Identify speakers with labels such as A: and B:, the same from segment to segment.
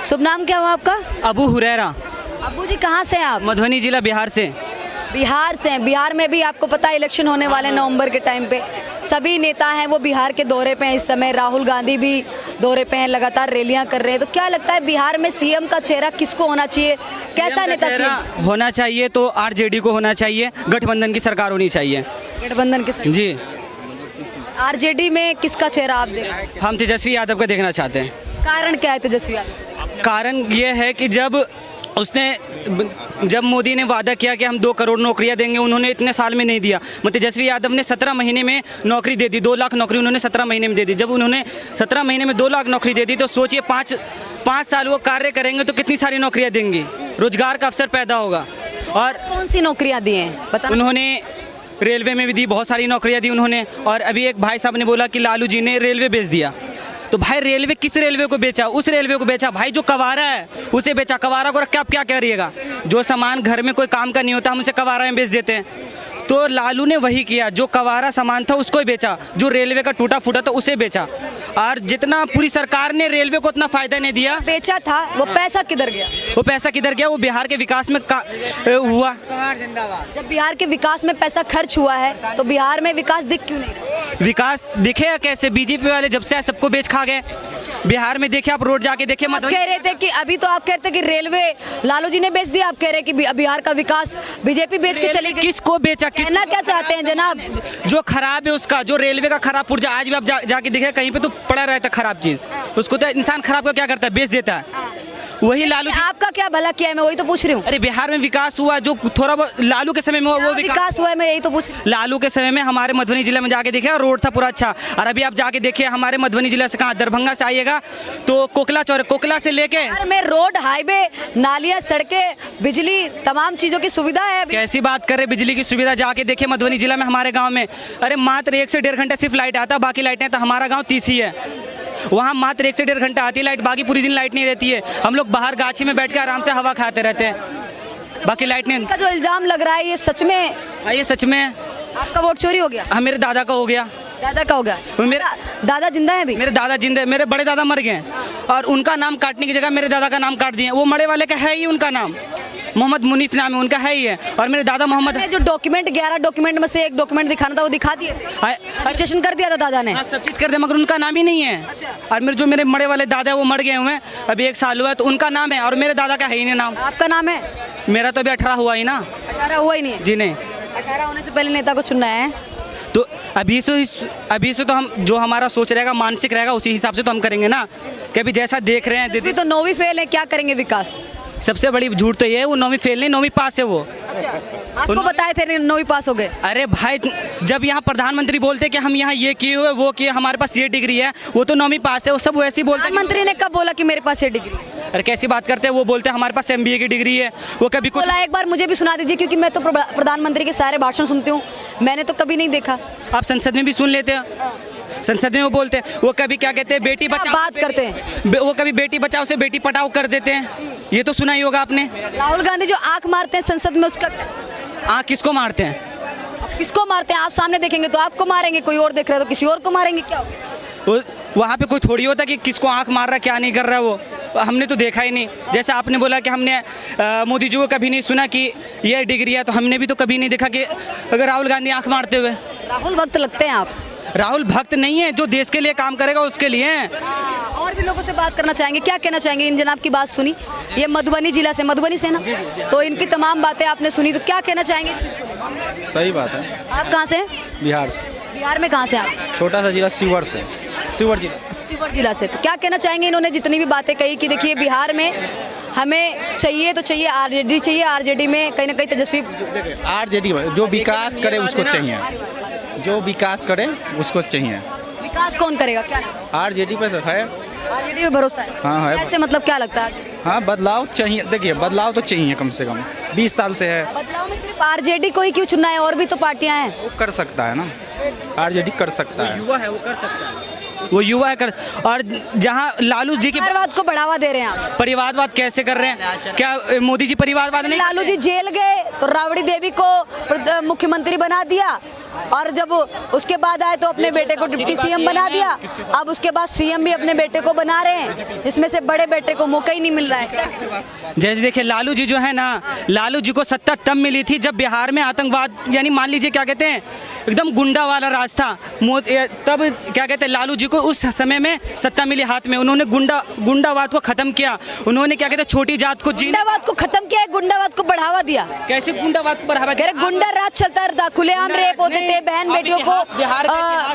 A: शुभ नाम क्या हुआ आपका?
B: अबू हुरैरा।
A: अब्बू जी कहाँ से हैं आप?
B: मधुबनी जिला बिहार से।
A: बिहार से हैं। बिहार में भी आपको पता है इलेक्शन होने वाले हैं नवंबर के टाइम पे। सभी नेता हैं वो बिहार के दौरे पे हैं इस समय। राहुल गांधी भी दौरे पे हैं, लगातार रैलियां कर रहे हैं। तो क्या लगता है बिहार में सीएम का चेहरा किसको होना चाहिए? कैसा नेता सीएम
B: होना चाहिए? तो आरजेडी को होना चाहिए, गठबंधन की सरकार होनी चाहिए।
A: गठबंधन के साथ?
B: जी,
A: आरजेडी में किसका चेहरा आप देख रहे हैं?
B: हम तेजस्वी यादव को देखना चाहते हैं।
A: कारण क्या है तेजस्वी यादव?
B: कारण ये है कि जब मोदी ने वादा किया कि हम 2 करोड़ नौकरियां देंगे, उन्होंने इतने साल में नहीं दिया। तेजस्वी यादव ने 17 महीने में नौकरी दे दी, 2 लाख नौकरी उन्होंने 17 महीने में दे दी। जब उन्होंने 17 महीने में 2 लाख नौकरी दे दी तो सोचिए 5 साल वो कार्य करेंगे तो कितनी सारी नौकरियां देंगी, रोजगार का अवसर पैदा होगा। और
A: कौन सी नौकरियां दी हैं बता?
B: उन्होंने रेलवे में भी दी, बहुत सारी नौकरियां दी उन्होंने। और अभी एक भाई साहब ने बोला कि लालू जी ने रेलवे बेच दिया। तो भाई रेलवे किस रेलवे को बेचा? उस रेलवे को बेचा भाई जो कवारा है उसे बेचा। कवारा को रख के आप क्या करिएगा? जो सामान घर में कोई काम का नहीं होता हम उसे कवारा में बेच देते हैं। तो लालू ने वही किया, जो कवारा सामान था उसको ही बेचा, जो रेलवे का टूटा फूटा था उसे बेचा। और जितना पूरी सरकार ने रेलवे को उतना फायदा नहीं दिया।
A: बेचा था वो पैसा किधर गया?
B: वो पैसा किधर गया? वो बिहार के विकास में हुआ।
A: जब बिहार के विकास में पैसा खर्च हुआ है तो बिहार में विकास दिख क्यों नहीं रहा?
B: विकास दिखेगा कैसे? बीजेपी वाले जब से आए सबको बेच खा गए। बिहार में देखिए, आप रोड जाके देखिए।
A: आप कह रहे थे कि अभी तो आप कहते कि रेलवे लालू जी ने बेच दिया, आप कह रहे कि बिहार का विकास बीजेपी बेच के चली गई।
B: किसको बेचा?
A: कहना क्या चाहते हैं जनाब?
B: जो खराब है उसका, जो रेलवे का खराब पुर्जा, आज भी आप जाके देखे कहीं पे तो पड़ा रहता है खराब चीज, उसको तो इंसान खराब का क्या करता है? बेच देता है। वही लालू जी।
A: आपका क्या भला किया है मैं वही तो पूछ रही हूँ।
B: अरे बिहार में विकास हुआ, जो थोड़ा बहुत लालू के समय में हुआ वो
A: विकास हुआ है, मैं यही तो पूछ रही हूँ।
B: लालू के समय में हमारे मधुबनी जिले में जाके देखिए रोड था पूरा अच्छा। और अभी आप जाके देखिए हमारे मधुबनी जिले से, कहाँ, दरभंगा से आइएगा तो कोकला से लेके
A: में रोड, हाईवे, नालियाँ, सड़कें, बिजली, तमाम चीजों की सुविधा है अभी।
B: कैसी बात कर रहे? बिजली की सुविधा जाके देखिए मधुबनी जिला में, हमारे गाँव में। अरे मात्र 1 से 1.5 घंटे सिर्फ लाइट आता, बाकी लाइटें तो हमारा गाँव 30 ही है। वहाँ मात्र 1 से 1.5 घंटा आती है लाइट, बाकी पूरी दिन लाइट नहीं रहती है। हम लोग बाहर गाछी में बैठ के आराम से हवा खाते रहते हैं, बाकी लाइट नहीं।
A: का जो इल्जाम लग रहा है ये सच में?
B: ये सच में।
A: आपका वोट चोरी हो गया?
B: हाँ, मेरे दादा का हो गया।
A: दादा का हो गया?
B: मेरा
A: दादा जिंदा है अभी?
B: मेरे दादा जिंदा, मेरे बड़े दादा मर गए और उनका नाम काटने की जगह मेरे दादा का नाम काट दिए। वो मरे वाले का है ही उनका नाम, मोहम्मद मुनीफ नाम है उनका, है ही है। और मेरे दादा मोहम्मद।
A: जो डॉक्यूमेंट 11 डॉक्यूमेंट में से एक डॉक्यूमेंट दिखाना था वो दिखा दिए थे, रजिस्ट्रेशन कर दिया था दादा ने।
B: हाँ, सब चीज कर दिया मगर उनका नाम ही नहीं है।
A: अच्छा।
B: और मेरे मरे वाले दादा है वो मर गए हुए हैं, अभी 1 साल हुआ है, तो उनका नाम है और मेरे दादा का है ही नहीं नाम।
A: आपका नाम है?
B: मेरा तो अभी 18 हुआ ही ना।
A: 18 हुआ ही नहीं है?
B: जी नहीं।
A: 18 होने से पहले नेता को चुनना है
B: तो अभी से तो हम जो हमारा सोच रहेगा, मानसिक रहेगा, उसी हिसाब से तो हम करेंगे ना। कि अभी जैसा देख रहे हैं
A: तो 9वीं फेल है, क्या करेंगे विकास?
B: सबसे बड़ी झूठ तो ये है वो 9वीं फेल नहीं, 9वीं पास है वो।
A: अच्छा, आपको बताए थे 9वीं पास हो गए?
B: अरे भाई, जब यहाँ प्रधानमंत्री बोलते कि हम यहाँ ये किए हुए वो किए, हमारे पास ये डिग्री है, वो तो 9वीं पास है, वो सब वैसे ही बोलते हैं।
A: प्रधानमंत्री ने कब बोला कि मेरे पास ये डिग्री है?
B: अरे कैसी बात करते हैं? वो बोलते हैं हमारे पास MBA की डिग्री है। वो कभी कुछ
A: बोला? एक बार मुझे भी सुना दीजिए, क्योंकि मैं तो प्रधानमंत्री के सारे भाषण सुनती हूँ, मैंने तो कभी नहीं देखा।
B: आप संसद में भी सुन लेते हैं, संसद में वो बोलते हैं, वो कभी क्या कहते हैं, बेटी बचाओ
A: बात करते हैं,
B: वो कभी बेटी बचाओ से बेटी पढ़ाओ कर देते हैं। ये तो सुना ही होगा आपने।
A: राहुल गांधी जो आंख मारते हैं संसद में, उसका
B: आँख किसको मारते हैं?
A: किसको मारते हैं? आप सामने देखेंगे तो आपको मारेंगे, कोई और देख रहा है तो किसी और को मारेंगे, क्या
B: तो वहाँ पे कोई थोड़ी होता कि किसको आँख मार रहा, क्या नहीं कर रहा है वो, हमने तो देखा ही नहीं। जैसे आपने बोला कि हमने मोदी जी को कभी नहीं सुना कि ये डिग्री है, तो हमने भी तो कभी नहीं देखा कि अगर राहुल गांधी आँख मारते हुए।
A: राहुल भक्त लगते हैं आप?
B: राहुल भक्त नहीं है, जो देश के लिए काम करेगा उसके लिए है।
A: और भी लोगों से बात करना चाहेंगे, क्या कहना चाहेंगे? इन जनाब की बात सुनी, ये मधुबनी जिला से, मधुबनी से ना, तो इनकी तमाम बातें आपने सुनी, तो क्या कहना चाहेंगे इस चीज़ को?
C: सही बात है।
A: आप कहाँ से हैं?
C: बिहार से।
A: बिहार में कहाँ से आप?
C: छोटा सा जिला शिवर से, शिवर जिला।
A: शिवर जिला से। तो क्या कहना चाहेंगे इन्होंने जितनी भी बातें कही कि देखिए बिहार में हमें चाहिए तो चाहिए आरजेडी चाहिए, आरजेडी में कहीं ना कहीं तेजस्वी,
C: आरजेडी जो विकास करे उसको चाहिए, जो विकास करे उसको चाहिए।
A: विकास कौन करेगा? क्या लगता
C: आरजेडी पे है,
A: आरजेडी पे भरोसा है?
C: हाँ है।
A: ऐसे मतलब क्या लगता है?
C: हाँ, बदलाव चाहिए। देखिए बदलाव तो चाहिए, कम से कम 20 साल से है।
A: बदलाव में सिर्फ आरजेडी को ही क्यों चुनना है? और भी तो पार्टियां हैं।
C: वो कर सकता है ना, आरजेडी कर सकता है।
B: युवा है, वो कर सकता है, वो युवा है कर। और जहाँ लालू जी की
A: परिवारवाद को बढ़ावा दे रहे हैं आप।
B: परिवारवाद कैसे कर रहे हैं? क्या मोदी जी परिवारवाद नहीं?
A: लालू जी जेल गए तो राबड़ी देवी को मुख्यमंत्री बना दिया, और जब उसके बाद आए तो अपने बेटे को डिप्टी सीएम बना दिया। अब उसके बाद सीएम भी अपने बेटे को बना रहे हैं, जिसमें से बड़े बेटे को मौका ही नहीं मिल रहा है।
B: जैसे देखिए लालू जी जो है ना, लालू जी को सत्ता तब मिली थी जब बिहार में आतंकवाद यानी मान लीजिए क्या कहते हैं एकदम गुंडा वाला राज था। तब क्या कहते हैं लालू जी को उस समय में सत्ता मिली हाथ में, उन्होंने गुंडावाद को खत्म किया, उन्होंने क्या कहते हैं छोटी जात को
A: गुंडावाद को खत्म किया है, गुंडावाद को बढ़ावा दिया।
B: कैसे गुंडावाद को बढ़ावा दिया?
A: गुंडा राज चलता रहता, खुलेआम रेप होते थे, बहन बेटियों को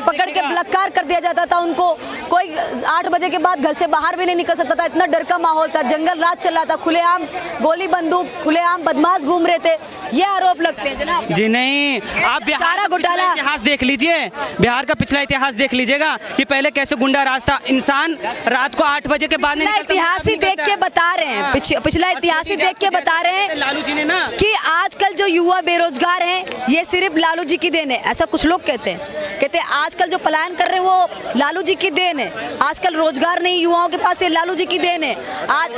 A: पकड़ के बलात्कार कर दिया जाता था। उनको कोई 8 बजे के बाद घर से बाहर भी नहीं निकल सकता था, इतना डर का माहौल था, जंगल राज चल रहा था, खुलेआम गोली बंदूक, खुलेआम बदमाश घूम रहे थे, ये आरोप लगते हैं जनाब।
B: जी नहीं, आप बिहार का पिछला इतिहास देख लीजिए, बिहार का पिछला इतिहास देख लीजिएगा कि पहले कैसे गुंडा राज था। इंसान रात को 8 बजे के बाद नहीं निकलता।
A: इतिहास ही देख के बता रहे हैं, पिछला इतिहास ही देख के बता रहे हैं
B: लालू जी ने ना
A: कि आजकल जो युवा बेरोजगार हैं ये सिर्फ लालू जी की देन है। ऐसा कुछ लोग कहते हैं आजकल जो पलायन कर रहे हैं वो लालू जी की देन है। आजकल रोजगार नहीं युवाओं के पास, ये लालू जी की देन है। आज